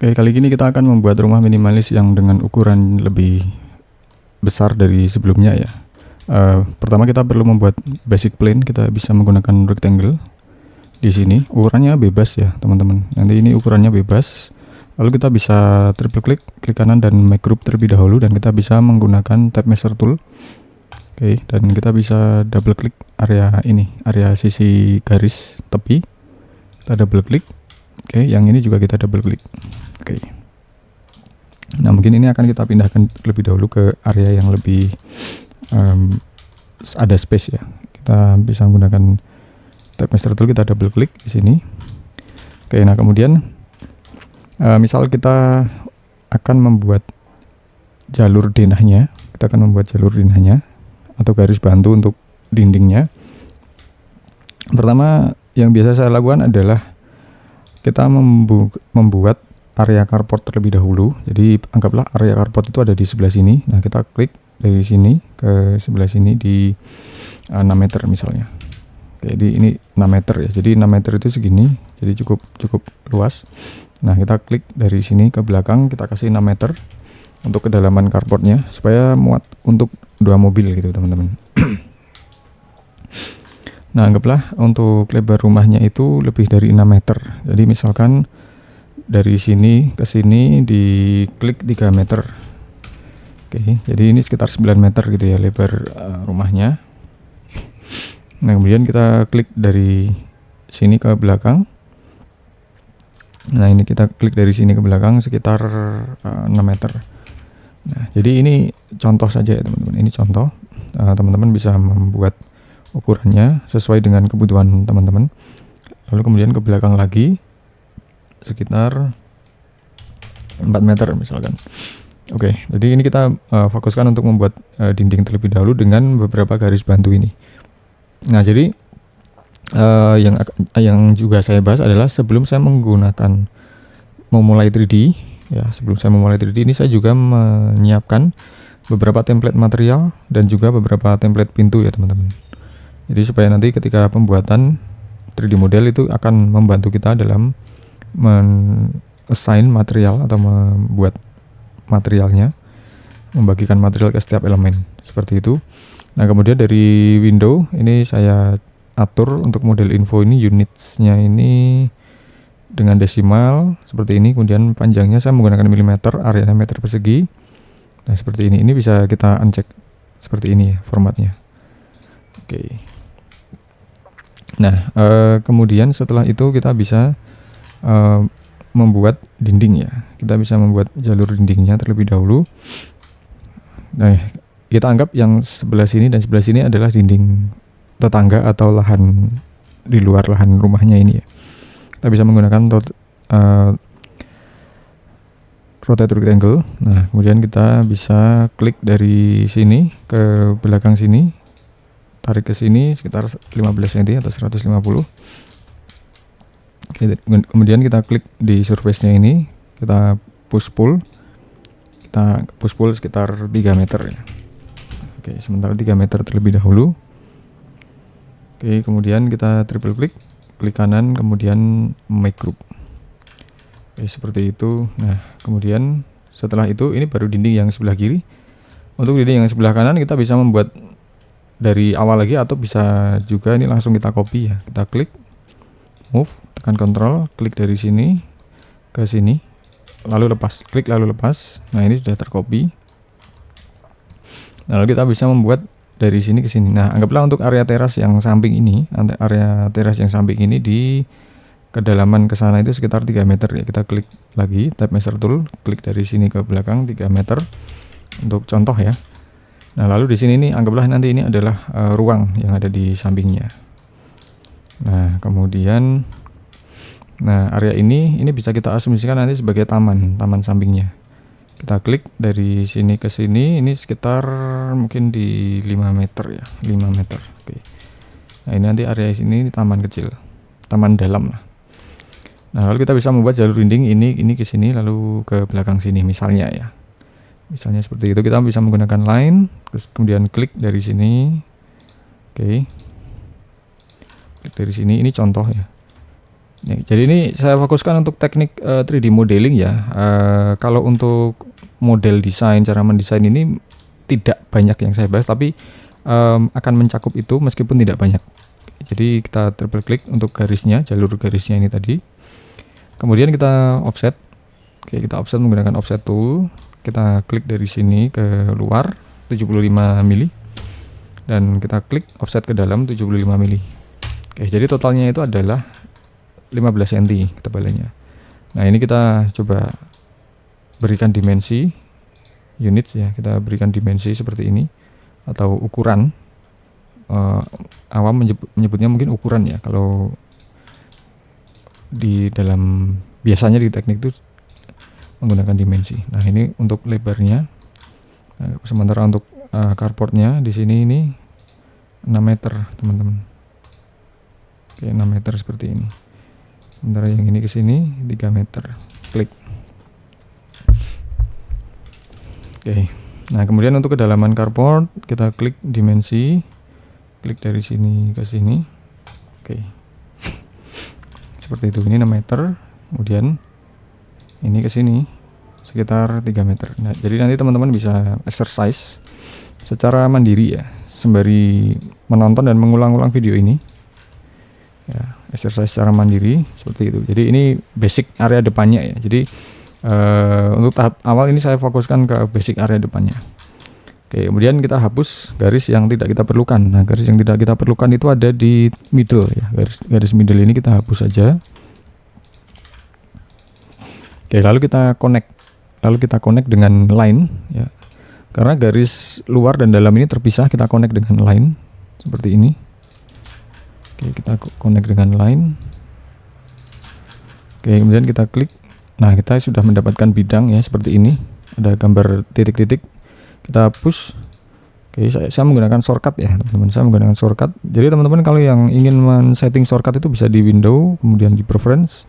Oke, kali ini kita akan membuat rumah minimalis yang dengan ukuran lebih besar dari sebelumnya ya. Pertama kita perlu membuat basic plan. Kita bisa menggunakan rectangle. Di sini ukurannya bebas ya teman-teman. Nanti ini ukurannya bebas. Lalu kita bisa triple klik kanan dan make group terlebih dahulu, dan kita bisa menggunakan tab measure tool. Oke, dan kita bisa double klik area ini, area sisi garis tepi. Kita double klik. Oke, yang ini juga kita double klik. Oke. Nah, mungkin ini akan kita pindahkan lebih dahulu ke area yang lebih ada space ya. Kita bisa menggunakan tab master tool, kita double klik di sini. Oke, nah kemudian misal kita akan membuat jalur denahnya, kita akan membuat jalur denahnya atau garis bantu untuk dindingnya. Pertama yang biasa saya lakukan adalah kita membuat area carport terlebih dahulu. Jadi anggaplah area carport itu ada di sebelah sini. Nah, kita klik dari sini ke sebelah sini di 6 meter misalnya. Jadi ini 6 meter ya. Jadi 6 meter itu segini. Jadi cukup luas. Nah, kita klik dari sini ke belakang, kita kasih 6 meter untuk kedalaman carportnya supaya muat untuk 2 mobil gitu, teman-teman. Nah, anggaplah untuk lebar rumahnya itu lebih dari 6 meter. Jadi misalkan dari sini ke sini diklik 3 meter. Oke, jadi ini sekitar 9 meter gitu ya lebar rumahnya. Nah, kemudian kita klik dari sini ke belakang. Nah, ini kita klik dari sini ke belakang sekitar 6 meter. Nah, jadi ini contoh saja ya teman-teman. Ini contoh. Teman-teman bisa membuat ukurannya sesuai dengan kebutuhan teman-teman. Lalu kemudian ke belakang lagi sekitar 4 meter misalkan. Oke, jadi ini kita fokuskan untuk membuat dinding terlebih dahulu dengan beberapa garis bantu ini. Nah, jadi yang juga saya bahas adalah sebelum saya memulai 3D ya, sebelum saya memulai 3D ini saya juga menyiapkan beberapa template material dan juga beberapa template pintu ya teman-teman. Jadi supaya nanti ketika pembuatan 3D model itu akan membantu kita dalam assign material atau membuat materialnya, membagikan material ke setiap elemen seperti itu. Nah, kemudian dari window ini saya atur untuk model info ini, unitsnya ini dengan desimal seperti ini, kemudian panjangnya saya menggunakan milimeter, areanya meter persegi. Nah, seperti ini. Ini bisa kita uncheck seperti ini ya formatnya. Oke. Nah, kemudian setelah itu kita bisa membuat dinding ya. Kita bisa membuat jalur dindingnya terlebih dahulu. Nah, kita anggap yang sebelah sini dan sebelah sini adalah dinding tetangga atau lahan di luar lahan rumahnya ini ya. Kita bisa menggunakan rotate rectangle. Nah, kemudian kita bisa klik dari sini ke belakang sini, tarik ke sini sekitar 15 cm atau 150. Oke, kemudian kita klik di surface-nya ini, kita push pull sekitar 3 meter ya. Oke, sementara 3 meter terlebih dahulu. Oke, kemudian kita triple klik kanan, kemudian make group. Oke, seperti itu. Nah, kemudian setelah itu ini baru dinding yang sebelah kiri. Untuk dinding yang sebelah kanan kita bisa membuat dari awal lagi atau bisa juga ini langsung kita copy ya. Kita klik, move, tekan Ctrl, klik dari sini ke sini, lalu lepas, klik lalu lepas. Nah, ini sudah tercopy. Lalu kita bisa membuat dari sini ke sini. Nah, anggaplah untuk area teras yang samping ini, di kedalaman ke sana itu sekitar 3 meter ya. Kita klik lagi tab measure tool, klik dari sini ke belakang 3 meter untuk contoh ya. Nah, lalu di sini nih anggaplah nanti ini adalah ruang yang ada di sampingnya. Nah, kemudian area ini bisa kita asumsikan nanti sebagai taman sampingnya. Kita klik dari sini ke sini, ini sekitar mungkin di 5 meter ya, 5 meter. Oke. Nah, ini nanti area sini taman kecil, taman dalam lah. Nah, lalu kita bisa membuat jalur dinding ini ke sini lalu ke belakang sini misalnya ya. Misalnya seperti itu, kita bisa menggunakan line, terus kemudian klik dari sini. Oke. Klik dari sini, ini contoh ya. Jadi ini saya fokuskan untuk teknik 3D modeling ya. Kalau untuk model desain, cara mendesain ini tidak banyak yang saya bahas, tapi akan mencakup itu meskipun tidak banyak. Jadi kita triple klik untuk garisnya, jalur garisnya ini tadi. Kemudian kita offset. Oke, kita offset menggunakan offset tool. Kita klik dari sini ke luar 75 mili dan kita klik offset ke dalam 75 mili. Oke, jadi totalnya itu adalah 15 cm ketebalannya. Nah, ini kita coba berikan dimensi units ya. Kita berikan dimensi seperti ini atau ukuran. Awam menyebutnya mungkin ukuran ya. Kalau di dalam biasanya di teknik itu menggunakan dimensi. Nah, ini untuk lebarnya. Nah, sementara untuk carportnya di sini ini 6 meter, teman-teman. Oke, 6 meter seperti ini. Sementara yang ini ke sini 3 meter. Klik. Oke. Nah, kemudian untuk kedalaman carport kita klik dimensi. Klik dari sini ke sini. Oke. Seperti itu. Ini 6 meter. Kemudian ini ke sini sekitar 3 meter. Nah, jadi nanti teman-teman bisa exercise secara mandiri ya, sembari menonton dan mengulang-ulang video ini. Ya, exercise secara mandiri seperti itu. Jadi ini basic area depannya ya. Jadi untuk tahap awal ini saya fokuskan ke basic area depannya. Oke, kemudian kita hapus garis yang tidak kita perlukan. Nah, garis yang tidak kita perlukan itu ada di middle ya. Garis middle ini kita hapus saja. Oke, lalu kita connect dengan line ya. Karena garis luar dan dalam ini terpisah, kita connect dengan line seperti ini. Oke, kita connect dengan line. Oke, kemudian kita klik. Nah, kita sudah mendapatkan bidang ya seperti ini. Ada gambar titik-titik. Kita push. Oke, saya menggunakan shortcut ya, teman-teman. Saya menggunakan shortcut. Jadi teman-teman kalau yang ingin men-setting shortcut itu bisa di window, kemudian di preference,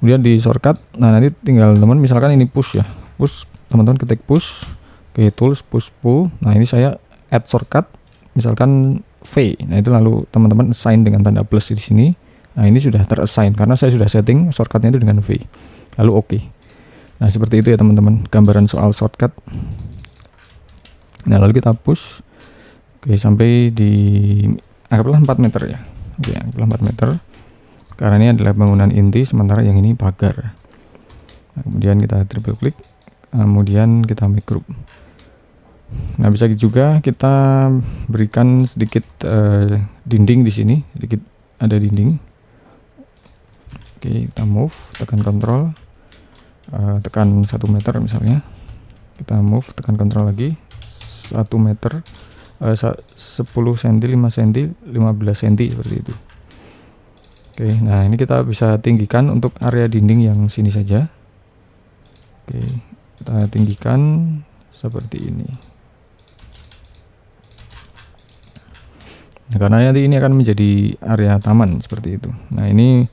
kemudian di shortcut. Nah, nanti tinggal teman misalkan ini push ya. Push, teman-teman ketik push. Oke, tools, push, pull. Nah, ini saya add shortcut, misalkan V. Nah, itu lalu teman-teman assign dengan tanda plus di sini. Nah, ini sudah terassign karena saya sudah setting shortcutnya itu dengan V. Lalu oke. Nah, seperti itu ya teman-teman, gambaran soal shortcut. Nah, lalu kita push. Oke, sampai di anggaplah 4 meter ya. Oke, anggaplah 4 meter. Karena ini adalah bangunan inti, sementara yang ini pagar. Nah, kemudian kita triple klik. Kemudian kita make group. Nah, bisa juga kita berikan sedikit dinding di sini, sedikit ada dinding. Oke, kita move, tekan kontrol, tekan 1 meter misalnya. Kita move, tekan kontrol lagi, 1 meter, 10 cm, 5 cm, 15 cm seperti itu. Oke, nah ini kita bisa tinggikan untuk area dinding yang sini saja. Oke, kita tinggikan seperti ini. Nah, karena nanti ini akan menjadi area taman seperti itu. Nah, ini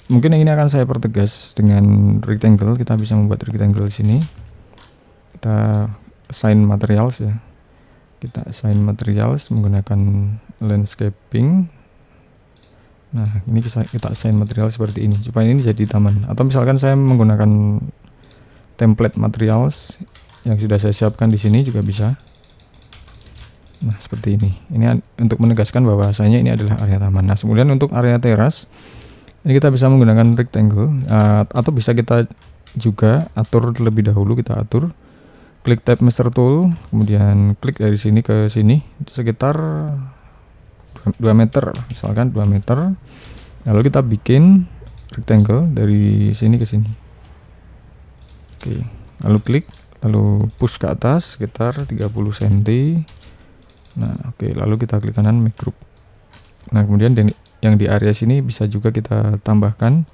mungkin yang ini akan saya pertegas dengan rectangle. Kita bisa membuat rectangle di sini. Kita assign materials ya. Kita assign materials menggunakan landscaping. Nah, ini kita assign material seperti ini supaya ini jadi taman. Atau misalkan saya menggunakan template materials yang sudah saya siapkan di sini juga bisa. Nah, seperti ini. Ini untuk menegaskan bahwasanya ini adalah area taman. Nah, kemudian untuk area teras ini kita bisa menggunakan rectangle atau bisa kita juga atur terlebih dahulu. Kita atur, klik tab master tool, kemudian klik dari sini ke sini sekitar 2 meter, misalkan 2 meter. Lalu kita bikin rectangle dari sini ke sini. Oke, lalu klik, lalu push ke atas sekitar 30 cm. Nah, oke, lalu kita klik kanan make group. Nah, kemudian yang di area sini bisa juga kita tambahkan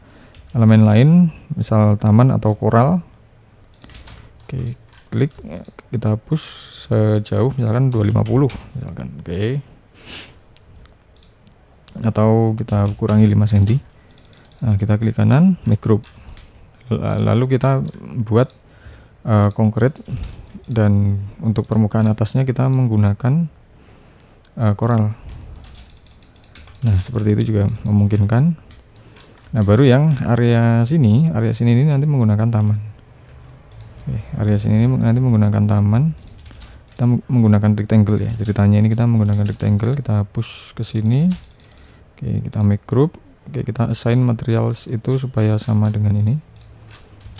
elemen lain, misal taman atau koral. Oke, klik, kita push sejauh misalkan 250 misalkan. Oke. Atau kita kurangi 5 cm. Nah, kita klik kanan make group. Lalu kita buat konkret, dan untuk permukaan atasnya kita menggunakan koral. Nah, seperti itu juga memungkinkan. Nah, baru yang area sini ini nanti menggunakan taman. Oke, area sini ini nanti menggunakan taman. Kita menggunakan rectangle ya. Ceritanya ini kita menggunakan rectangle, kita push ke sini. Oke, kita make group. Oke, kita assign materials itu supaya sama dengan ini.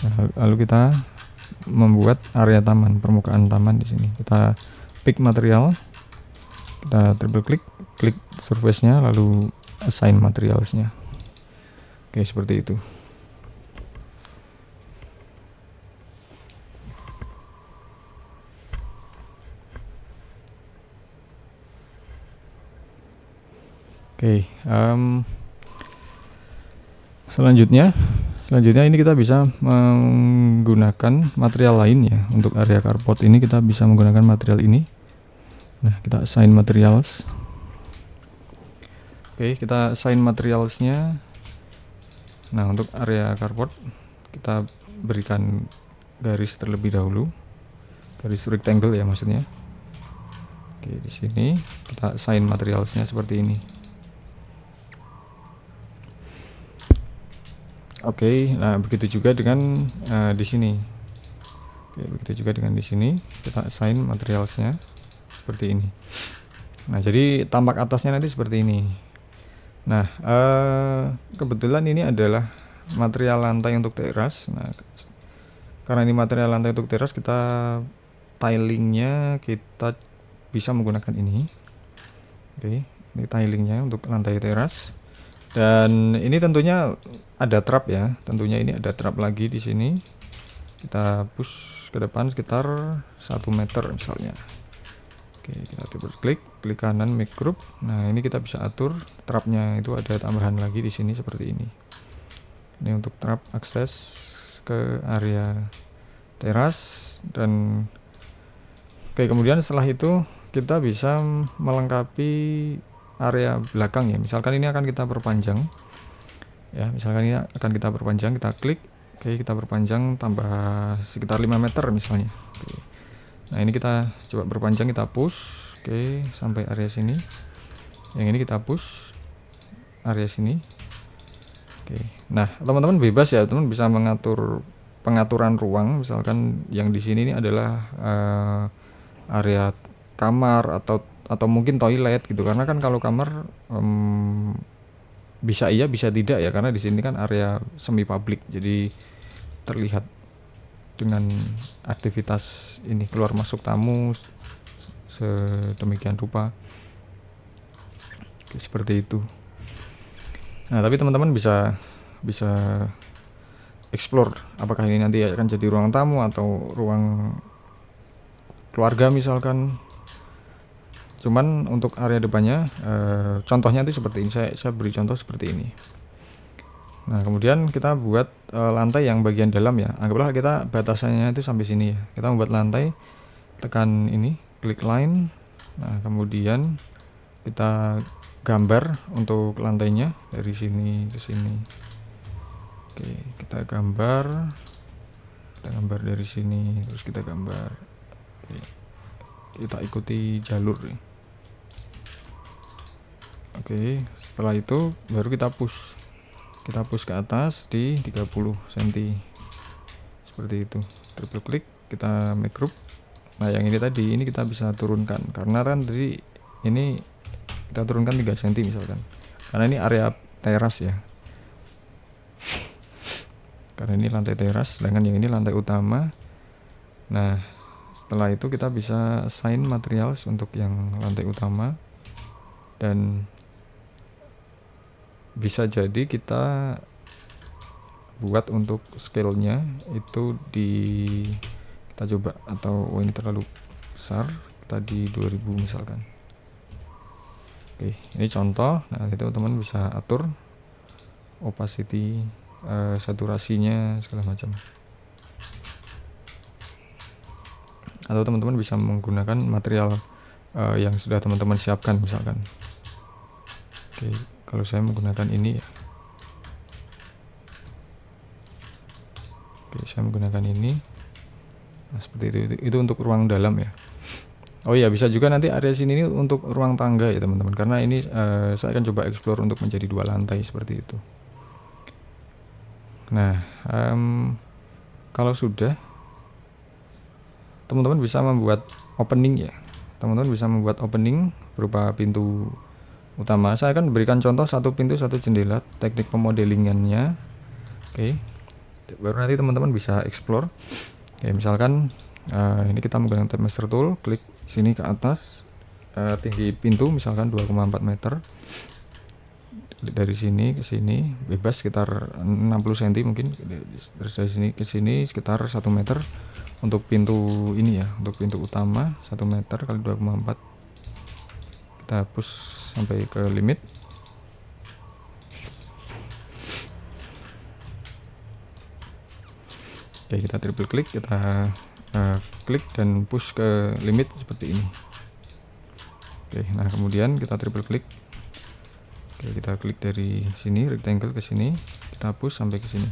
Nah, lalu kita membuat area taman, permukaan taman di sini. Kita pick material, kita triple klik surface-nya, lalu assign materials-nya. Oke, seperti itu. Oke, selanjutnya ini kita bisa menggunakan material lain ya. Untuk area carport ini kita bisa menggunakan material ini. Nah, kita assign materials. Oke, kita assign materialsnya. Nah, untuk area carport kita berikan garis terlebih dahulu, garis rectangle ya maksudnya. Oke, di sini kita assign materialsnya seperti ini. Oke, nah begitu juga dengan di sini. Oke, begitu juga dengan di sini kita assign materialsnya seperti ini. Nah, jadi tampak atasnya nanti seperti ini. Nah, kebetulan ini adalah material lantai untuk teras. Nah, karena ini material lantai untuk teras, kita tilingnya kita bisa menggunakan ini. Oke, ini tilingnya untuk lantai teras. Dan ini tentunya ada trap ya. Tentunya ini ada trap lagi di sini. Kita push ke depan sekitar 1 meter misalnya. Oke, kita triple klik kanan make group. Nah, ini kita bisa atur trapnya, itu ada tambahan lagi di sini seperti ini. Ini untuk trap akses ke area teras. Dan oke, kemudian setelah itu kita bisa melengkapi area belakang ya. Misalkan ini akan kita perpanjang ya, kita klik. Oke, kita perpanjang tambah sekitar 5 meter misalnya. Oke. Nah, ini kita coba perpanjang, kita push. Oke, sampai area sini. Yang ini kita push area sini. Oke. Nah, teman-teman bebas ya, teman bisa mengatur pengaturan ruang. Misalkan yang di sini ini adalah area kamar atau mungkin toilet gitu, karena kan kalau kamar bisa iya bisa tidak ya, karena di sini kan area semi publik, jadi terlihat dengan aktivitas ini keluar masuk tamu sedemikian rupa. Oke, seperti itu. Nah, tapi teman-teman bisa explore apakah ini nanti akan jadi ruang tamu atau ruang keluarga misalkan. Cuman untuk area depannya contohnya itu seperti ini, saya beri contoh seperti ini. Nah, kemudian kita buat lantai yang bagian dalam ya. Anggaplah kita batasannya itu sampai sini ya. Kita membuat lantai, tekan ini, klik line. Nah, kemudian kita gambar untuk lantainya dari sini ke sini. Oke, kita gambar dari sini, terus kita gambar. Oke, kita ikuti jalur ya. Oke, setelah itu baru kita push ke atas di 30 cm seperti itu. Triple klik, kita make group. Nah, yang ini tadi ini kita bisa turunkan, karena kan tadi ini kita turunkan 3 cm misalkan, karena ini area teras ya, karena ini lantai teras, sedangkan yang ini lantai utama. Nah, setelah itu kita bisa assign materials untuk yang lantai utama, dan bisa jadi kita buat untuk scale-nya itu kita coba, atau ini terlalu besar, kita di 2000 misalkan. Oke, ini contoh. Nah, itu teman-teman bisa atur opacity, saturasinya segala macam. Atau teman-teman bisa menggunakan material yang sudah teman-teman siapkan misalkan. Oke, kalau saya menggunakan ini ya. Oke, saya menggunakan ini. Nah, seperti itu untuk ruang dalam ya. Oh iya, bisa juga nanti area sini ini untuk ruang tangga ya teman-teman, karena ini saya akan coba explore untuk menjadi 2 lantai seperti itu. Nah, kalau sudah, teman-teman bisa membuat opening ya. Teman-teman bisa membuat opening berupa pintu utama. Saya akan berikan contoh satu pintu satu jendela, teknik pemodelingannya. Oke, baru nanti teman-teman bisa explore. Oke, misalkan ini kita menggunakan tab master tool, klik sini ke atas, tinggi pintu misalkan 2,4 meter. Dari sini ke sini bebas sekitar 60 cm mungkin. Terus dari sini ke sini sekitar 1 meter. Untuk pintu ini ya, untuk pintu utama 1 meter kali 2,4, kita hapus sampai ke limit. Oke, kita triple klik, kita klik dan push ke limit seperti ini. Oke, nah kemudian kita triple klik. Oke, kita klik dari sini rectangle ke sini, kita push sampai ke sini.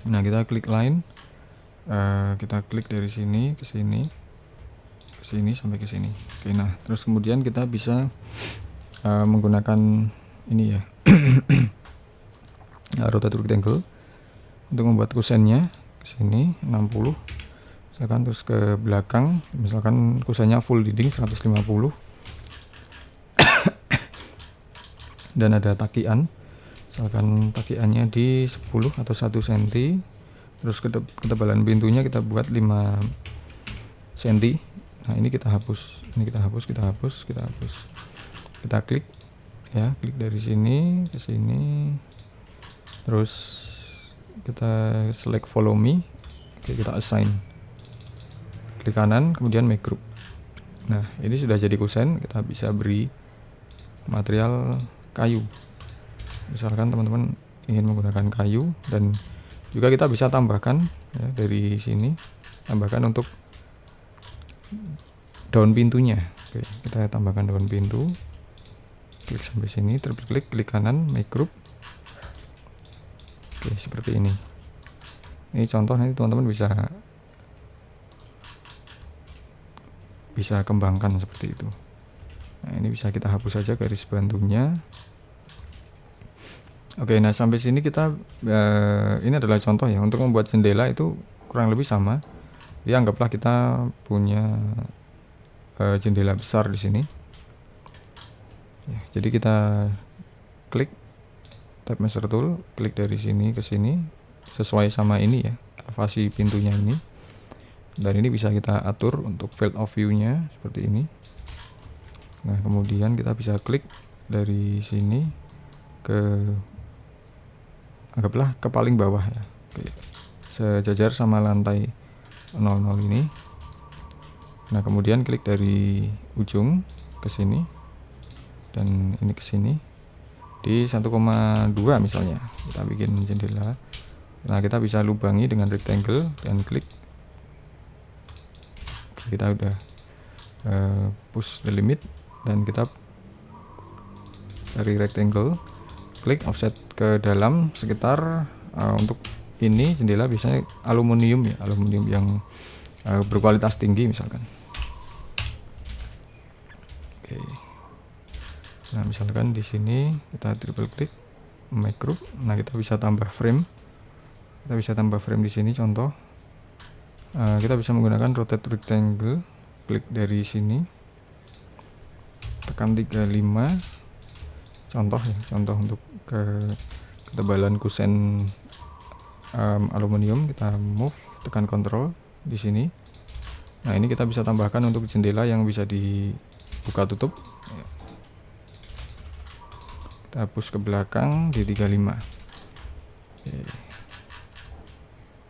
Nah, kita klik line, kita klik dari sini ke sini, ke sini sampai ke sini. Oke, nah terus kemudian kita bisa menggunakan ini ya, rotate rectangle untuk membuat kusennya ke sini 60, misalkan, terus ke belakang, misalkan kusennya full dinding 150, dan ada takian. Misalkan takiannya di 10 atau 1 cm, terus ketebalan pintunya kita buat 5 cm. Nah, ini kita hapus, ini kita hapus, kita hapus, kita hapus. Kita klik ya, klik dari sini ke sini, terus kita select follow me. Oke, kita assign, klik kanan, kemudian make group. Nah, ini sudah jadi kusen. Kita bisa beri material kayu. Misalkan teman-teman ingin menggunakan kayu, dan juga kita bisa tambahkan ya, dari sini tambahkan untuk daun pintunya. Oke, kita tambahkan daun pintu, klik sampai sini, triple klik, klik kanan, make group. Oke, seperti ini. Ini contoh, nanti teman-teman bisa kembangkan seperti itu. Nah, ini bisa kita hapus saja garis bantunya. Oke, nah sampai sini kita ini adalah contoh ya, untuk membuat jendela itu kurang lebih sama. Ya, anggaplah kita punya jendela besar di sini. Ya, jadi kita klik tab master tool, klik dari sini ke sini sesuai sama ini ya, elevasi pintunya ini. Dan ini bisa kita atur untuk field of view-nya seperti ini. Nah, kemudian kita bisa klik dari sini ke, anggaplah ke paling bawah ya. Oke, sejajar sama lantai 00 ini. Nah, kemudian klik dari ujung ke sini dan ini ke sini di 1,2 misalnya. Kita bikin jendela. Nah, kita bisa lubangi dengan rectangle dan klik. Kita udah push the limit, dan kita dari rectangle klik offset ke dalam sekitar untuk ini jendela biasanya aluminium ya, aluminium yang berkualitas tinggi misalkan. Oke. Nah, misalkan di sini kita triple klik make group. Nah, kita bisa tambah frame. Kita bisa tambah frame di sini contoh. Kita bisa menggunakan rotate rectangle, klik dari sini, tekan 35. Contoh ya, contoh untuk ketebalan kusen aluminium, kita move, tekan control di sini. Nah, ini kita bisa tambahkan untuk jendela yang bisa dibuka tutup. Kita hapus ke belakang di 35. Oke.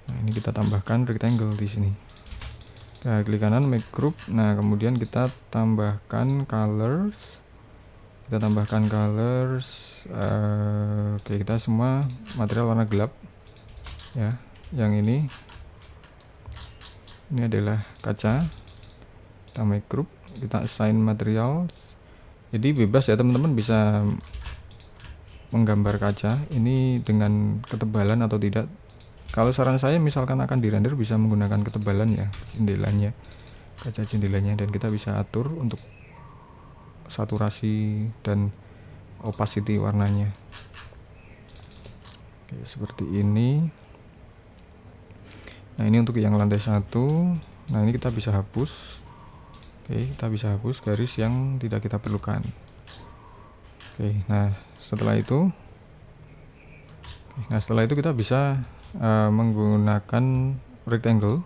Nah, ini kita tambahkan rectangle di sini. Kita klik kanan make group. Nah, kemudian kita tambahkan colors. Kita tambahkan colors. Oke, kita semua material warna gelap ya. Yang ini adalah kaca. Kita make group, kita assign materials. Jadi bebas ya, teman-teman bisa menggambar kaca ini dengan ketebalan atau tidak. Kalau saran saya, misalkan akan dirender, bisa menggunakan ketebalan ya jendelanya, kaca jendelanya, dan kita bisa atur untuk saturasi dan opacity warnanya. Oke, seperti ini. Nah, ini untuk yang lantai 1. Nah, ini kita bisa hapus. Oke, kita bisa hapus garis yang tidak kita perlukan. Oke, nah setelah itu kita bisa menggunakan rectangle.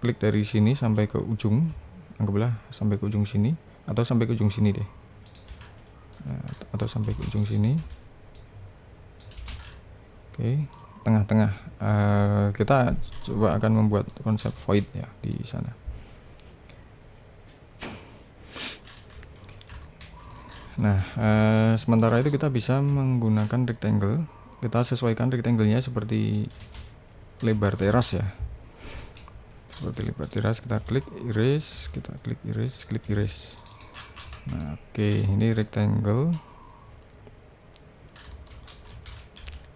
Klik dari sini sampai ke ujung, anggaplah sampai ke ujung sini, atau sampai ke ujung sini deh. Nah, atau sampai ke ujung sini. Oke, tengah-tengah. Kita coba akan membuat konsep void ya di sana. Nah, sementara itu kita bisa menggunakan rectangle. Kita sesuaikan rectangle-nya seperti lebar teras ya. Seperti lebar teras, kita klik erase, klik erase. Nah, oke, ini rectangle.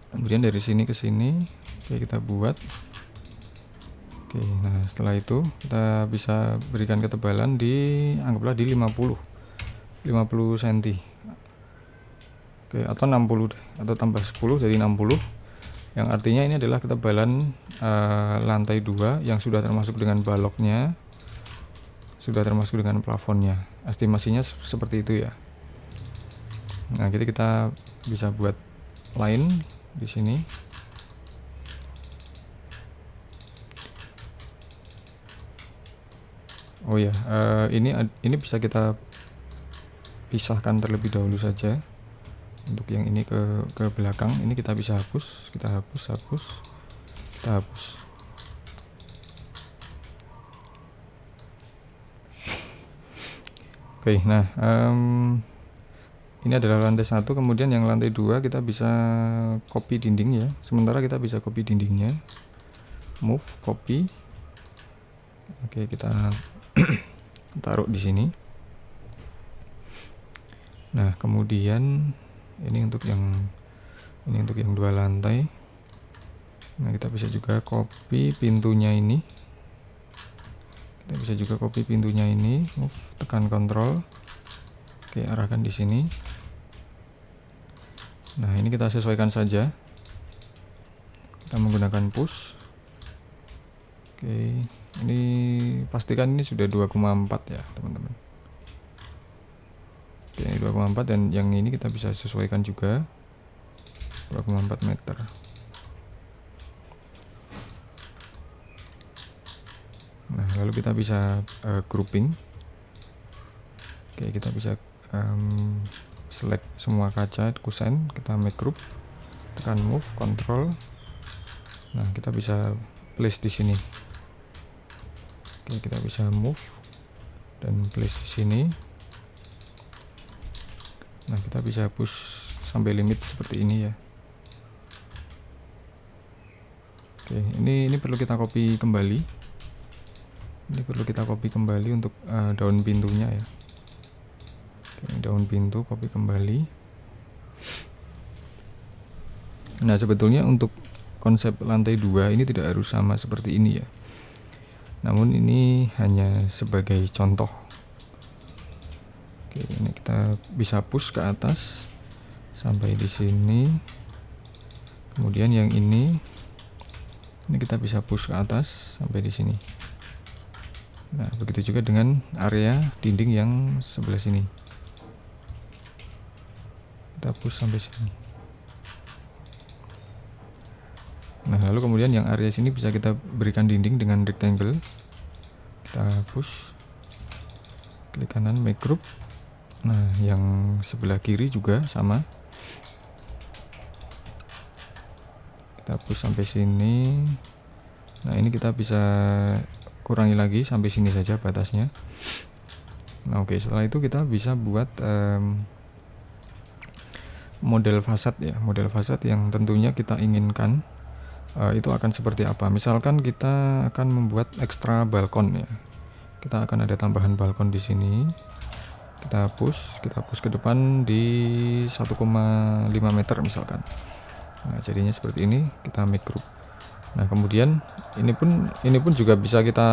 Kemudian dari sini ke sini, oke, kita buat. Oke, nah setelah itu kita bisa berikan ketebalan di, anggaplah di 50 cm. Oke, atau 60 deh, atau tambah 10 jadi 60. Yang artinya ini adalah ketebalan lantai 2 yang sudah termasuk dengan baloknya, sudah termasuk dengan plafonnya. Estimasinya seperti itu ya. Nah, jadi kita bisa buat line di sini. Oh ya, ini bisa kita pisahkan terlebih dahulu saja. Untuk yang ini ke belakang, ini kita bisa hapus, kita hapus. Oke, nah ini adalah lantai 1, kemudian yang lantai 2 kita bisa copy dinding ya. Sementara kita bisa copy dindingnya, move, copy. Oke, kita taruh di sini. Nah, kemudian ini untuk yang 2 lantai. Nah, kita bisa juga copy pintunya ini. Move, tekan Ctrl. Oke, arahkan di sini. Nah, ini kita sesuaikan saja. Kita menggunakan push. Oke, ini pastikan ini sudah 2,4 ya, teman-teman. Oke, 2,4, dan yang ini kita bisa sesuaikan juga 2,4 meter. Nah, lalu kita bisa grouping. Oke, kita bisa select semua kaca kusen, kita make group, tekan move, control. Nah, kita bisa place di sini. Oke, kita bisa move dan place di sini. Nah, kita bisa push sampai limit seperti ini ya. Oke, ini perlu kita copy kembali. Untuk daun pintunya ya. Oke, daun pintu copy kembali. Nah, sebetulnya untuk konsep lantai 2 ini tidak harus sama seperti ini ya. Namun ini hanya sebagai contoh. Oke, ini kita bisa push ke atas sampai di sini. Kemudian yang ini kita bisa push ke atas sampai di sini. Nah, begitu juga dengan area dinding yang sebelah sini. Kita push sampai sini. Nah, lalu kemudian yang area sini bisa kita berikan dinding dengan rectangle. Kita push, klik kanan, make group. Nah, yang sebelah kiri juga sama. Kita push sampai sini. Nah, ini kita bisa kurangi lagi sampai sini saja batasnya. Nah, oke, setelah itu kita bisa buat model fasad ya, model fasad yang tentunya kita inginkan itu akan seperti apa. Misalkan kita akan membuat ekstra balkon ya, kita akan ada tambahan balkon di sini. Kita push ke depan di 1,5 meter misalkan. Nah, jadinya seperti ini. Kita make group. Nah, kemudian ini pun juga bisa kita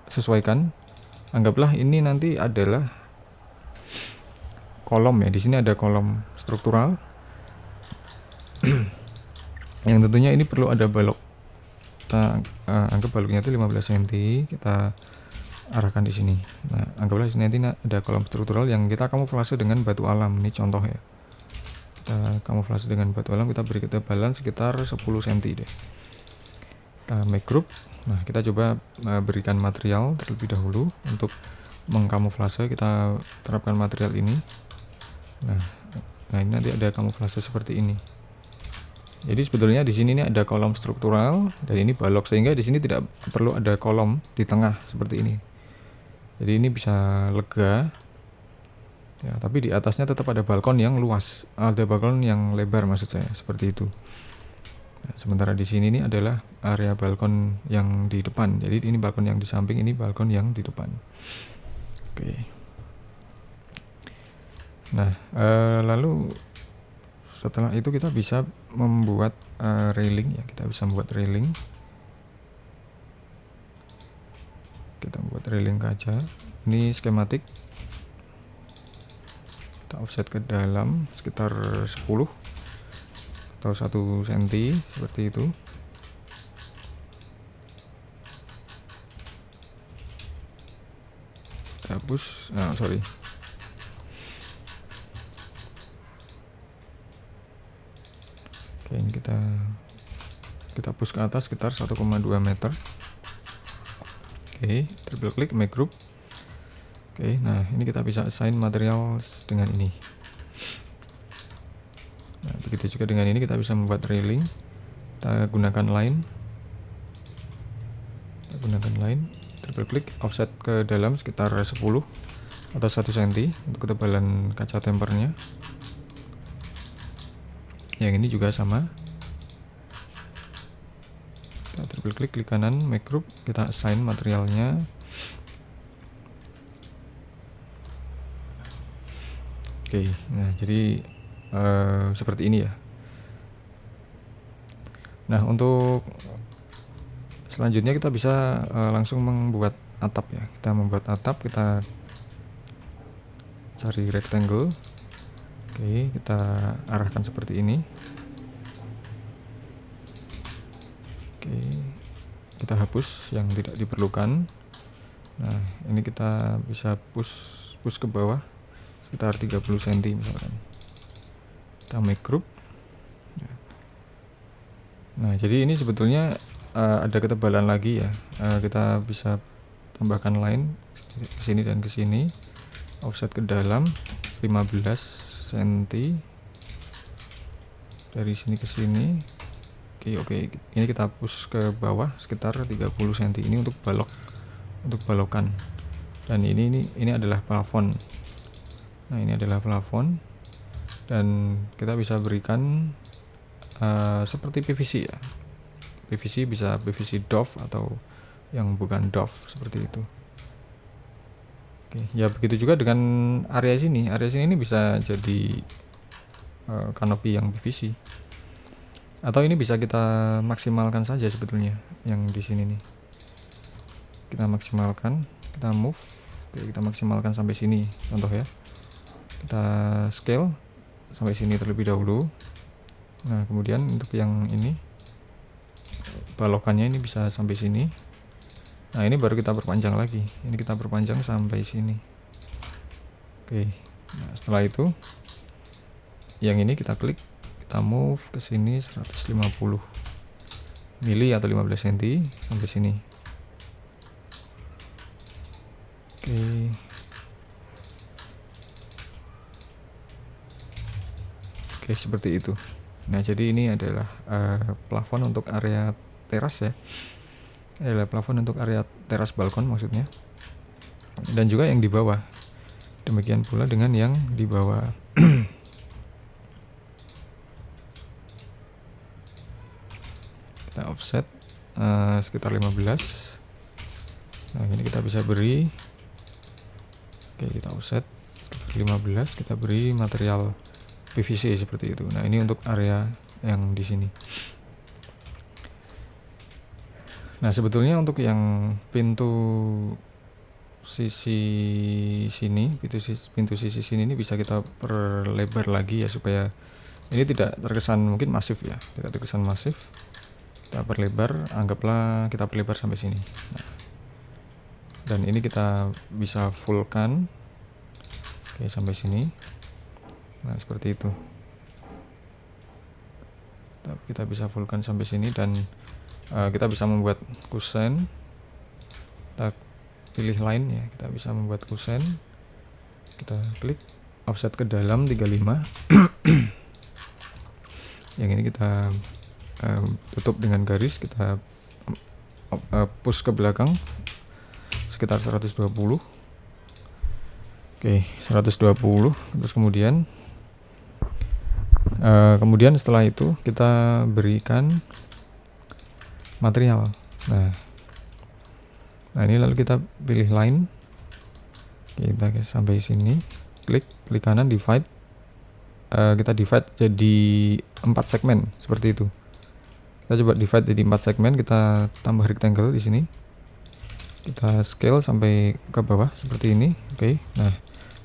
sesuaikan. Anggaplah ini nanti adalah kolom ya. Di sini ada kolom struktural yang tentunya ini perlu ada balok. Kita anggap baloknya itu 15 cm, kita arahkan di sini. Nah, anggaplah di sini nanti ada kolom struktural yang kita kamuflase dengan batu alam. Ini contoh ya. Kita kamuflase dengan batu alam, kita beri ketebalan sekitar 10 cm deh. Kita make group. Nah, kita coba berikan material terlebih dahulu untuk mengkamuflase. Kita terapkan material ini. Nah, ini nanti ada kamuflase seperti ini. Jadi sebetulnya di sini ini ada kolom struktural dan ini balok, sehingga di sini tidak perlu ada kolom di tengah seperti ini. Jadi ini bisa lega ya, tapi di atasnya tetap ada balkon yang luas, ada balkon yang lebar maksud saya, seperti itu. Nah, sementara di sini ini adalah area balkon yang di depan. Jadi ini balkon yang di samping, ini balkon yang di depan. Oke. Nah, lalu setelah itu kita bisa membuat railing ya, kita bisa membuat railing. Kita buat railing kaca. Ini skematik. Kita offset ke dalam sekitar 10 atau 1 cm seperti itu. Hapus. Nah, sorry. Oke, ini kita push ke atas sekitar 1,2 meter. Oke, triple klik make group. Oke, nah ini kita bisa assign material dengan ini. Nah, begitu juga dengan ini kita bisa membuat railing. Kita gunakan line. Triple klik, offset ke dalam sekitar 10 atau 1 cm untuk ketebalan kaca tempernya. Yang ini juga sama. Kita triple klik kanan, make group, kita assign materialnya. Oke, nah jadi seperti ini ya. Nah, untuk selanjutnya kita bisa langsung membuat atap ya. Kita membuat atap, kita cari rectangle. Oke, kita arahkan seperti ini. Oke, kita hapus yang tidak diperlukan. Nah, ini kita bisa push ke bawah sekitar 30 cm misalkan. Kita make group. Nah, jadi ini sebetulnya ada ketebalan lagi ya. Kita bisa tambahkan line ke sini dan ke sini. Offset ke dalam 15 cm dari sini ke sini. Oke, ini kita push ke bawah sekitar 30 cm ini untuk balokan. Dan ini adalah plafon. Nah, ini adalah plafon dan kita bisa berikan seperti PVC ya. PVC bisa PVC doff atau yang bukan doff seperti itu. Oke, ya begitu juga dengan area sini. Area sini ini bisa jadi kanopi yang PVC. Atau ini bisa kita maksimalkan saja sebetulnya yang di sini nih. Kita maksimalkan, kita move. Oke, kita maksimalkan sampai sini contoh ya. Kita scale sampai sini terlebih dahulu. Nah, kemudian untuk yang ini balokannya ini bisa sampai sini. Nah, ini baru kita perpanjang lagi. Ini kita perpanjang sampai sini. Oke. Nah, setelah itu yang ini kita klik, kita move ke sini 150 mili atau 15 cm sampai sini. Oke, seperti itu. Nah, jadi ini adalah plafon untuk area teras ya. Ini adalah plafon untuk area teras balkon maksudnya. Dan juga yang di bawah. Demikian pula dengan yang di bawah. Kita offset sekitar 15. Nah, ini kita bisa beri. Oke, kita offset sekitar 15, kita beri material PVC seperti itu. Nah, ini untuk area yang di sini. Nah, sebetulnya untuk yang pintu sisi sini, pintu sisi sini ini bisa kita perlebar lagi ya, supaya ini tidak terkesan mungkin masif ya, tidak terkesan masif. Kita perlebar, anggaplah kita perlebar sampai sini. Nah, dan ini kita bisa fullkan, oke, sampai sini. Nah, seperti itu. Kita bisa fullkan sampai sini, dan kita bisa membuat kusen. Kita pilih line ya, kita bisa membuat kusen. Kita klik offset ke dalam 35. Yang ini kita tutup dengan garis, kita push ke belakang sekitar 120. Oke, 120. Terus kemudian setelah itu kita berikan material. Nah ini lalu kita pilih line, kita sampai sini, klik kanan, divide. Kita divide jadi 4 segmen seperti itu. Kita coba divide jadi 4 segmen, kita tambah rectangle di sini. Kita scale sampai ke bawah seperti ini. Oke. Nah,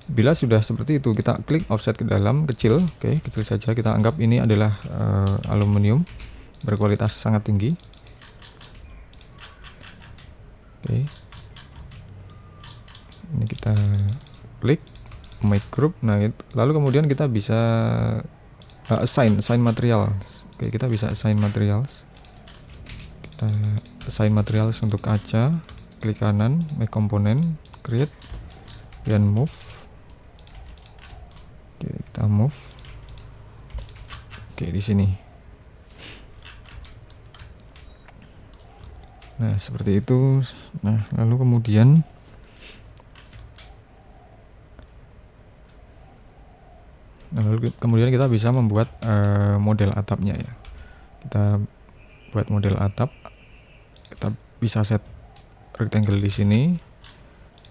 bila sudah seperti itu, kita klik offset ke dalam kecil. Oke, kecil saja. Kita anggap ini adalah aluminium berkualitas sangat tinggi. Oke. Ini kita klik make group. Nah, lalu kemudian kita bisa assign material. Oke, kita bisa assign materials. Kita assign materials untuk kaca, klik kanan, make component, create, dan move. Oke, kita move. Oke, di sini. Nah, seperti itu. Nah, lalu kemudian kita bisa membuat model atapnya ya. Kita buat model atap. Kita bisa set rectangle di sini.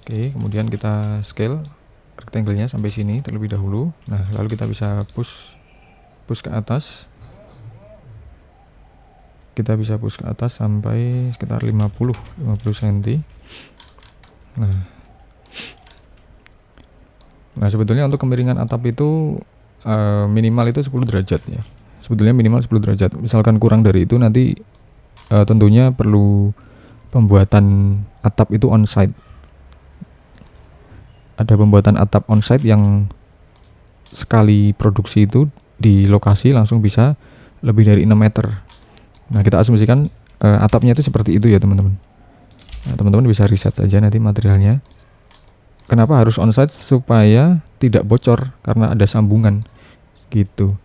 Oke, kemudian kita scale rectangle-nya sampai sini terlebih dahulu. Nah, lalu kita bisa push ke atas. Kita bisa push ke atas sampai sekitar 50 cm. Nah, sebetulnya untuk kemiringan atap itu minimal itu 10 derajat ya. Sebetulnya minimal 10 derajat. Misalkan kurang dari itu, nanti tentunya perlu pembuatan atap itu on-site. Ada pembuatan atap on-site yang sekali produksi itu di lokasi langsung bisa lebih dari 6 meter. Nah, kita asumsikan atapnya itu seperti itu ya teman-teman. Nah, teman-teman bisa riset saja nanti materialnya. Kenapa harus on-site? Supaya tidak bocor karena ada sambungan gitu.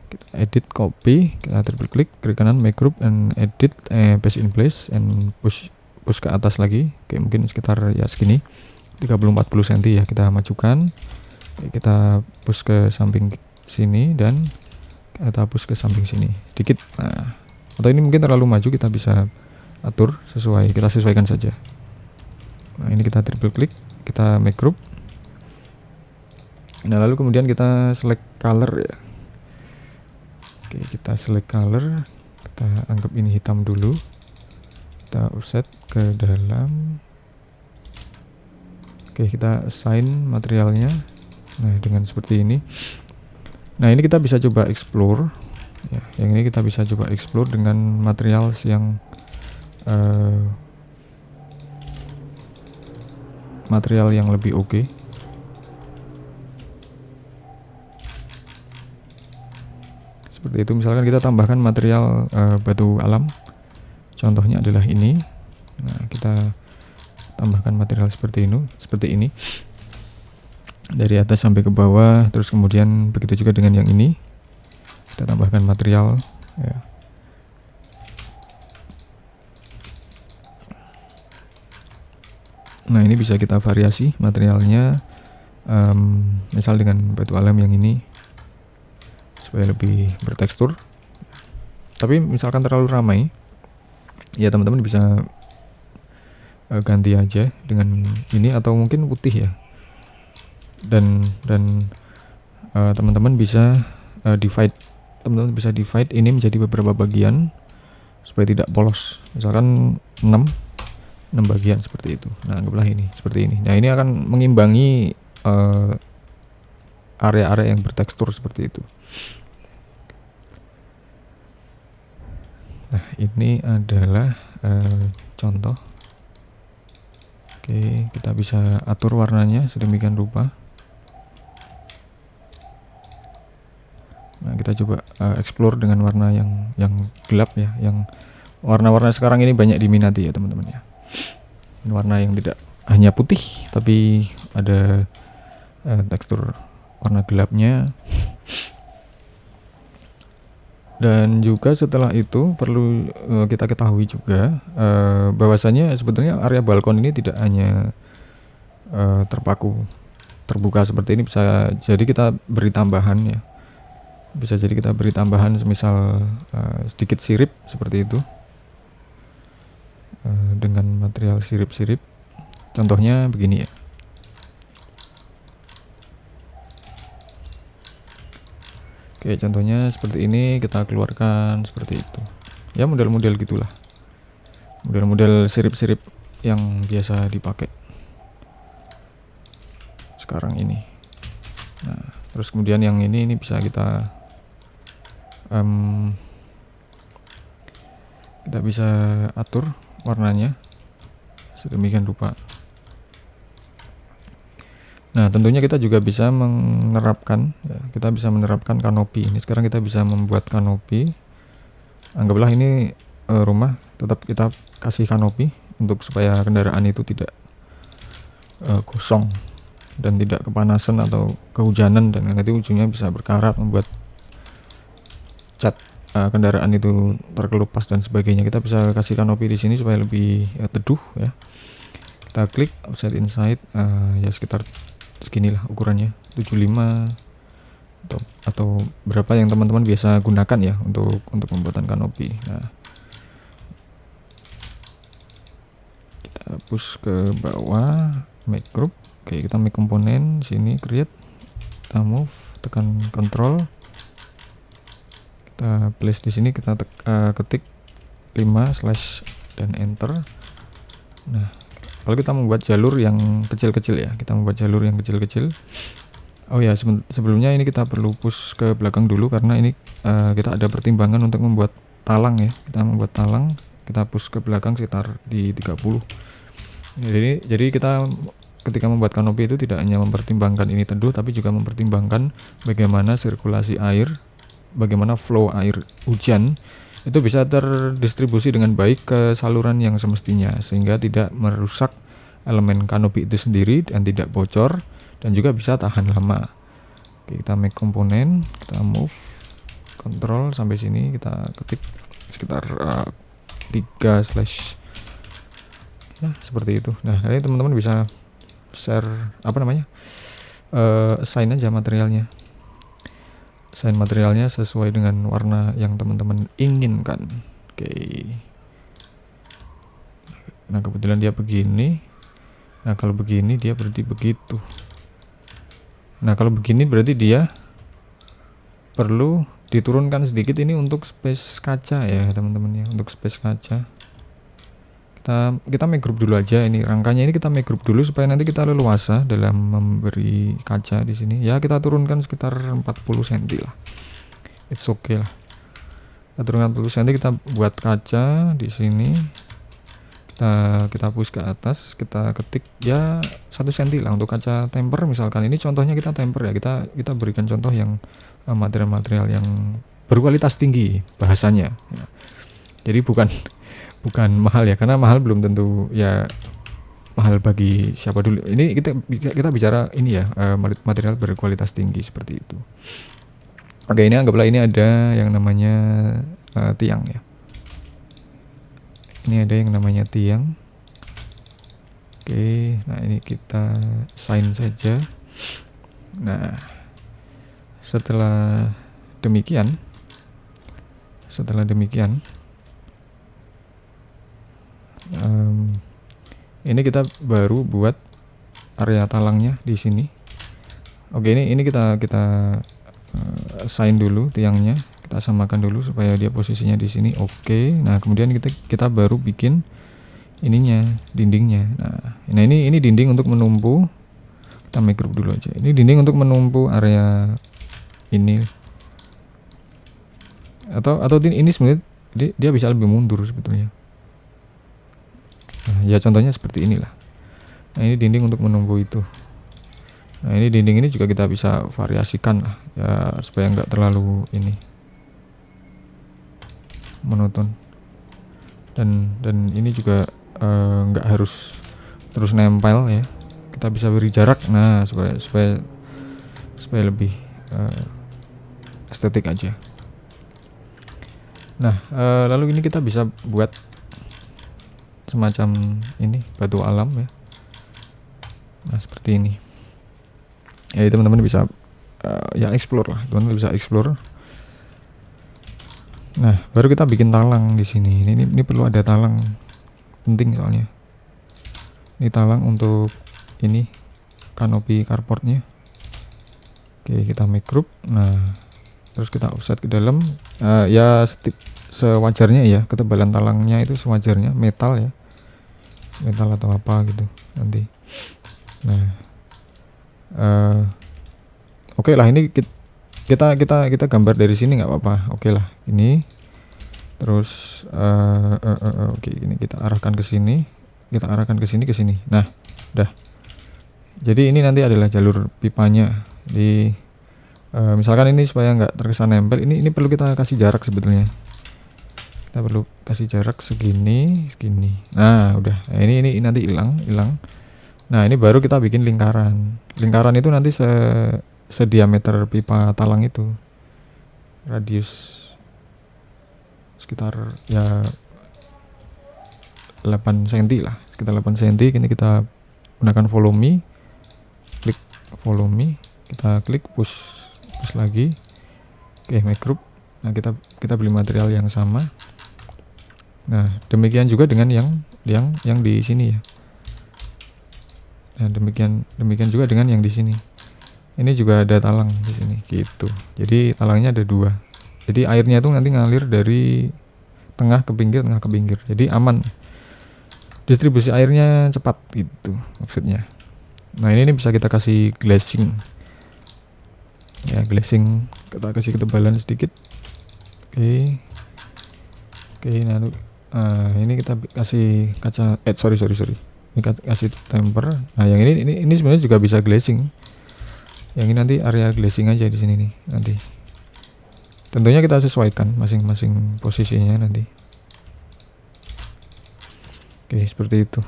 Kita edit, copy, kita triple klik, klik kanan, make group, and edit, paste in place, and push ke atas lagi. Oke, mungkin sekitar ya segini, 30-40 cm ya. Kita majukan, kita push ke samping sini, dan kita push ke samping sini sedikit. Nah, atau ini mungkin terlalu maju, kita bisa atur sesuai, kita sesuaikan saja. Nah, ini kita triple klik, kita make group. Nah, lalu kemudian kita select color ya. Oke, kita select color. Kita anggap ini hitam dulu. Kita offset ke dalam. Oke, kita assign materialnya. Nah, dengan seperti ini. Nah, ini kita bisa coba explore ya. Yang ini kita bisa coba explore dengan materials yang material yang lebih oke. Seperti itu. Misalkan kita tambahkan material batu alam, contohnya adalah ini. Nah, kita tambahkan material seperti ini dari atas sampai ke bawah. Terus kemudian begitu juga dengan yang ini, kita tambahkan material ya. Nah, ini bisa kita variasi materialnya, misal dengan batu alam yang ini supaya lebih bertekstur. Tapi misalkan terlalu ramai ya, teman-teman bisa ganti aja dengan ini, atau mungkin putih ya. Dan teman-teman bisa divide. Teman-teman bisa divide ini menjadi beberapa bagian supaya tidak polos. Misalkan 6 6 bagian seperti itu. Nah, anggaplah ini seperti ini. Nah, ini akan mengimbangi area-area yang bertekstur seperti itu. Nah, ini adalah contoh. Oke, kita bisa atur warnanya sedemikian rupa. Nah, kita coba explore dengan warna yang gelap ya, yang warna-warna sekarang ini banyak diminati ya teman-teman ya. Ini warna yang tidak hanya putih tapi ada tekstur warna gelapnya. Dan juga setelah itu perlu kita ketahui juga bahwasanya sebetulnya area balkon ini tidak hanya terbuka seperti ini, bisa jadi kita beri tambahan ya. Bisa jadi kita beri tambahan semisal sedikit sirip seperti itu, dengan material sirip-sirip. Contohnya begini ya. Oke, contohnya seperti ini, kita keluarkan seperti itu. Ya, model-model gitulah. Model-model sirip-sirip yang biasa dipakai sekarang ini. Nah, terus kemudian yang ini bisa kita bisa atur warnanya sedemikian rupa. Nah, tentunya kita juga bisa menerapkan ya, kita bisa menerapkan kanopi. Ini sekarang kita bisa membuat kanopi. Anggaplah ini rumah, tetap kita kasih kanopi untuk supaya kendaraan itu tidak kosong dan tidak kepanasan atau kehujanan, dan nanti ujungnya bisa berkarat membuat cat kendaraan itu terkelupas dan sebagainya. Kita bisa kasih kanopi di sini supaya lebih teduh ya. Kita klik offset inside, ya sekitar seginilah ukurannya, 75 atau berapa yang teman-teman biasa gunakan ya untuk pembuatan kanopi. Nah, kita push ke bawah, make group. Oke, kita make komponen, sini create, kita move, tekan control, kita place di sini, kita ketik 5/ dan enter. Nah, kalau kita membuat jalur yang kecil-kecil ya, kita membuat jalur yang kecil-kecil. Oh ya, sebelumnya ini kita perlu push ke belakang dulu karena ini kita ada pertimbangan untuk membuat talang ya. Kita membuat talang, kita push ke belakang sekitar di 30. Jadi kita ketika membuat kanopi itu tidak hanya mempertimbangkan ini teduh, tapi juga mempertimbangkan bagaimana sirkulasi air, bagaimana flow air hujan itu bisa terdistribusi dengan baik ke saluran yang semestinya, sehingga tidak merusak elemen kanopi itu sendiri dan tidak bocor, dan juga bisa tahan lama. Oke, kita make komponen, kita move, control sampai sini, kita ketik sekitar 3/ ya seperti itu. Nah, jadi teman-teman bisa share assign aja materialnya. Assign materialnya sesuai dengan warna yang teman-teman inginkan. Oke. Nah, kebetulan dia begini. Nah, kalau begini dia berarti begitu. Nah, kalau begini berarti dia perlu diturunkan sedikit ini untuk space kaca ya, teman-teman ya, untuk space kaca. Kita make group dulu aja, ini rangkanya ini kita make group dulu supaya nanti kita leluasa dalam memberi kaca di sini. Ya, kita turunkan sekitar 40 cm lah. It's okay lah. Kita turunkan 40 cm, kita buat kaca di sini. Kita push ke atas, kita ketik ya 1 cm lah untuk kaca temper misalkan. Ini contohnya kita temper ya. Kita berikan contoh yang material-material yang berkualitas tinggi bahasanya ya. Jadi bukan mahal ya, karena mahal belum tentu ya mahal bagi siapa dulu. Ini kita bicara ini ya, material berkualitas tinggi seperti itu. Oke, ini anggaplah ini ada yang namanya tiang ya. Ini ada yang namanya tiang. Oke, nah ini kita sign saja. Nah, setelah demikian ini kita baru buat area talangnya di sini. Oke, ini kita assign dulu tiangnya, kita samakan dulu supaya dia posisinya di sini. Oke, nah kemudian kita baru bikin ininya, dindingnya. Nah ini dinding untuk menumpu. Kita make group dulu aja. Ini dinding untuk menumpu area ini. Atau ini sebenarnya dia bisa lebih mundur sebetulnya. Nah, ya contohnya seperti inilah. Nah ini dinding untuk menumpu itu. Nah ini dinding ini juga kita bisa variasikan lah ya, supaya nggak terlalu ini monoton. Dan ini juga nggak harus terus nempel ya, kita bisa beri jarak. Nah supaya lebih estetik aja. Nah lalu ini kita bisa buat semacam ini batu alam ya. Nah seperti ini ya, teman-teman bisa ya explore lah, teman-teman bisa explore. Nah baru kita bikin talang di sini. Ini perlu ada talang, penting soalnya. Ini talang untuk ini kanopi carportnya. Oke, kita make group. Nah terus kita offset ke dalam ya sewajarnya ya, ketebalan talangnya itu sewajarnya, metal ya, metal atau apa gitu nanti. Nah oke lah, ini kita gambar dari sini nggak apa-apa. Oke lah ini. Terus oke, ini kita arahkan ke sini, kita arahkan ke sini. Nah udah, jadi ini nanti adalah jalur pipanya. Di misalkan ini supaya nggak terkesan nempel, ini perlu kita kasih jarak sebetulnya. Kita perlu kasih jarak segini. Nah udah, nah, ini nanti hilang. Nah ini baru kita bikin lingkaran itu nanti sediameter pipa talang itu, radius sekitar ya 8 cm lah, sekitar 8 cm. Ini kita gunakan follow me, klik follow me, kita klik push lagi. Oke, make group. Nah kita beli material yang sama. Nah demikian juga dengan yang di sini ya. Nah demikian juga dengan yang di sini. Ini juga ada talang di sini gitu. Jadi talangnya ada 2. Jadi airnya itu nanti ngalir dari tengah ke pinggir. Jadi aman. Distribusi airnya cepat gitu maksudnya. Nah ini bisa kita kasih glazing. Ya glazing, kita kasih ketebalan sedikit. Oke, nah ini kita kasih kaca. Sorry. Ini kasih temper. Nah yang ini sebenarnya juga bisa glazing. Yang ini nanti area glazing aja di sini nih nanti. Tentunya kita sesuaikan masing-masing posisinya nanti. Oke, seperti itu.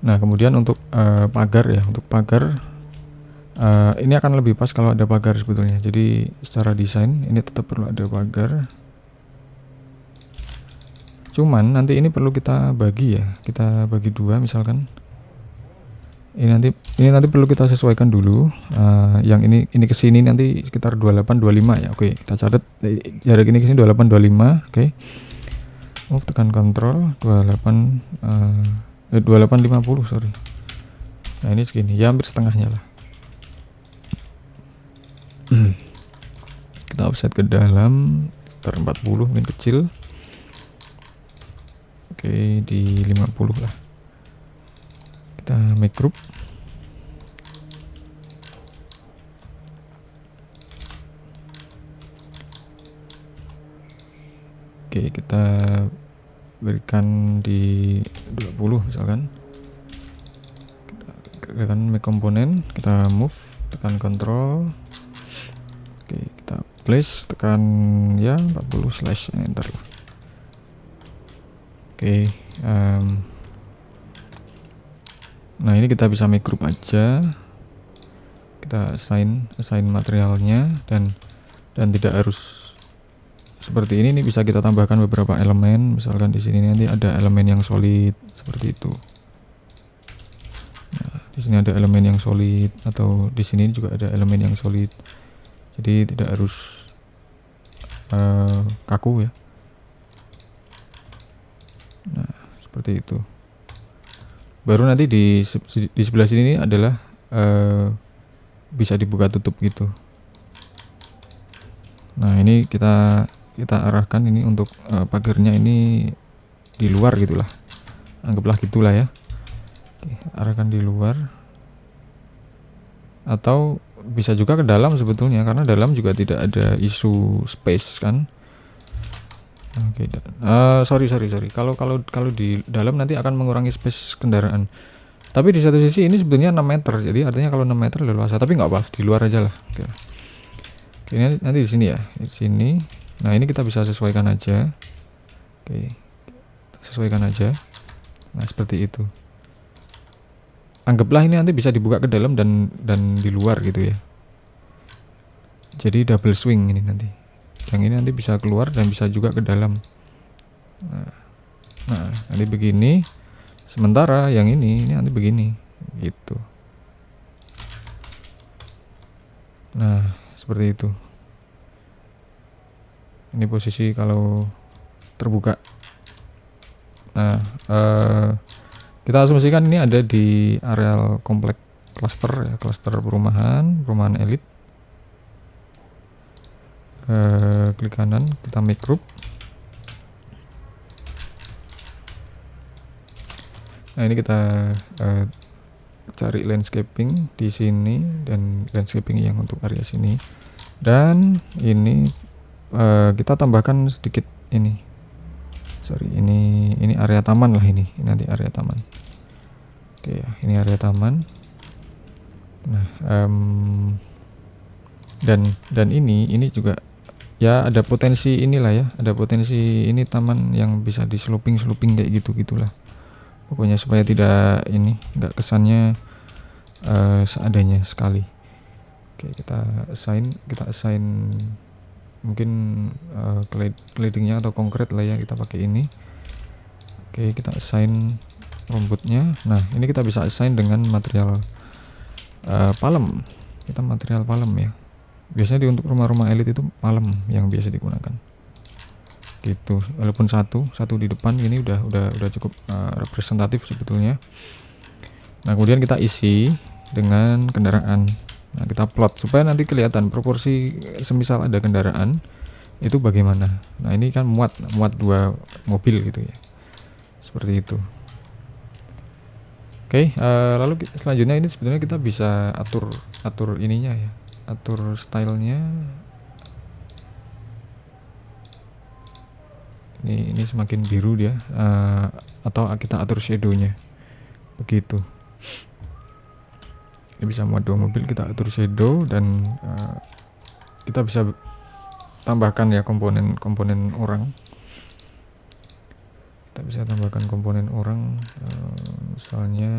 Nah, kemudian untuk pagar ya, ini akan lebih pas kalau ada pagar sebetulnya. Jadi secara desain ini tetap perlu ada pagar. Cuman nanti ini perlu kita bagi ya, kita bagi 2 misalkan. Ini nanti perlu kita sesuaikan dulu. Yang ini ke sini nanti sekitar 28-25 ya. Oke, kita catat jarak ini ke sini 28-25. Oke. Move, tekan kontrol 2850, sorry. Nah ini segini ya, hampir setengahnya lah. Kita offset ke dalam sekitar 40, mungkin kecil. Oke, di 50 lah. Kita make group. Oke, kita berikan di 20 misalkan. Kita tekan make komponen, kita move, tekan kontrol. Oke, kita place, tekan ya 40/enter. Oke, nah ini kita bisa make group aja. Kita assign materialnya dan tidak harus seperti ini. Ini bisa kita tambahkan beberapa elemen. Misalkan di sini nanti ada elemen yang solid seperti itu. Nah, di sini ada elemen yang solid, atau di sini juga ada elemen yang solid. Jadi tidak harus kaku ya. Nah, seperti itu. Baru nanti di sebelah sini adalah bisa dibuka tutup gitu. Nah ini kita arahkan ini untuk pagarnya ini di luar gitulah, anggaplah gitulah ya. Oke, arahkan di luar, atau bisa juga ke dalam sebetulnya, karena dalam juga tidak ada isu space kan. Oke, sorry. Kalau di dalam nanti akan mengurangi space kendaraan. Tapi di satu sisi ini sebetulnya 6 meter, jadi artinya kalau 6 meter leluasa. Tapi nggak apa, di luar aja lah. Oke. Oke, ini nanti di sini ya, di sini. Nah ini kita bisa sesuaikan aja. Oke, sesuaikan aja. Nah seperti itu. Anggaplah ini nanti bisa dibuka ke dalam dan di luar gitu ya. Jadi double swing ini nanti. Yang ini nanti bisa keluar dan bisa juga ke dalam. Nah nanti begini. Sementara yang ini nanti begini gitu. Nah seperti itu. Ini posisi kalau terbuka. Nah kita asumsikan ini ada di areal komplek cluster ya, cluster perumahan elit. Klik kanan, kita make group. Nah ini kita cari landscaping di sini dan landscaping yang untuk area sini, dan ini kita tambahkan sedikit ini. Sorry, ini area taman lah ini nanti area taman. Oke ya, ini area taman. Nah dan ini juga ya ada potensi inilah ya, ada potensi ini taman yang bisa di sloping kayak gitulah. Pokoknya supaya tidak ini, nggak kesannya seadanya sekali. Oke, kita assign mungkin claddingnya atau konkret lah ya, kita pakai ini. Oke, kita assign rumputnya. Nah ini kita bisa assign dengan material palem. Kita material palem ya, biasanya untuk rumah-rumah elit itu palem yang biasa digunakan gitu. Walaupun satu di depan ini udah cukup representatif sebetulnya. Nah kemudian kita isi dengan kendaraan. Nah kita plot supaya nanti kelihatan proporsi semisal ada kendaraan itu bagaimana. Nah ini kan muat 2 mobil gitu ya, seperti itu. Oke, lalu selanjutnya ini sebenarnya kita bisa atur ininya ya, atur stylenya. Ini semakin biru dia, atau kita atur shadownya begitu. Ini bisa muat 2 mobil, kita atur shadow dan kita bisa tambahkan ya komponen orang. Kita bisa tambahkan komponen orang, misalnya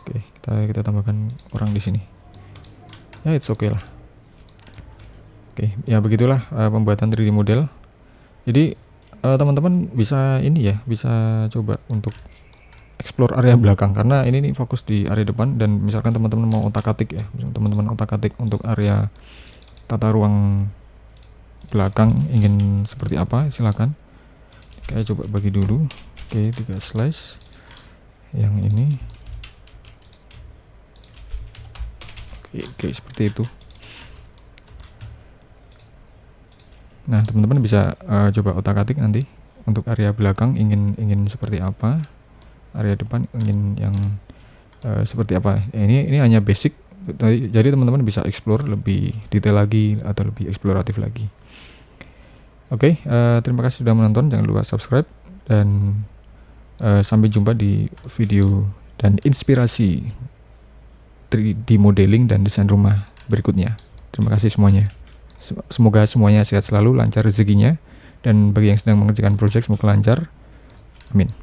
oke, kita tambahkan orang di sini. Ya it's okay lah. Oke, ya begitulah pembuatan 3D model. Jadi teman-teman bisa ini ya, bisa coba untuk explore area belakang, karena ini nih fokus di area depan. Dan misalkan teman-teman mau otak-atik ya, teman-teman otak-atik untuk area tata ruang belakang ingin seperti apa, silakan. Kayak coba bagi dulu. Oke, 3 slice yang ini. Oke, seperti itu. Nah teman-teman bisa coba otak-atik nanti untuk area belakang ingin seperti apa, area depan ingin yang seperti apa. Ini hanya basic, jadi teman-teman bisa explore lebih detail lagi atau lebih eksploratif lagi. Oke, terima kasih sudah menonton, jangan lupa subscribe dan sampai jumpa di video dan inspirasi 3D modeling dan desain rumah berikutnya. Terima kasih semuanya. Semoga semuanya sehat selalu, lancar rezekinya, dan bagi yang sedang mengerjakan proyek semoga lancar. Amin.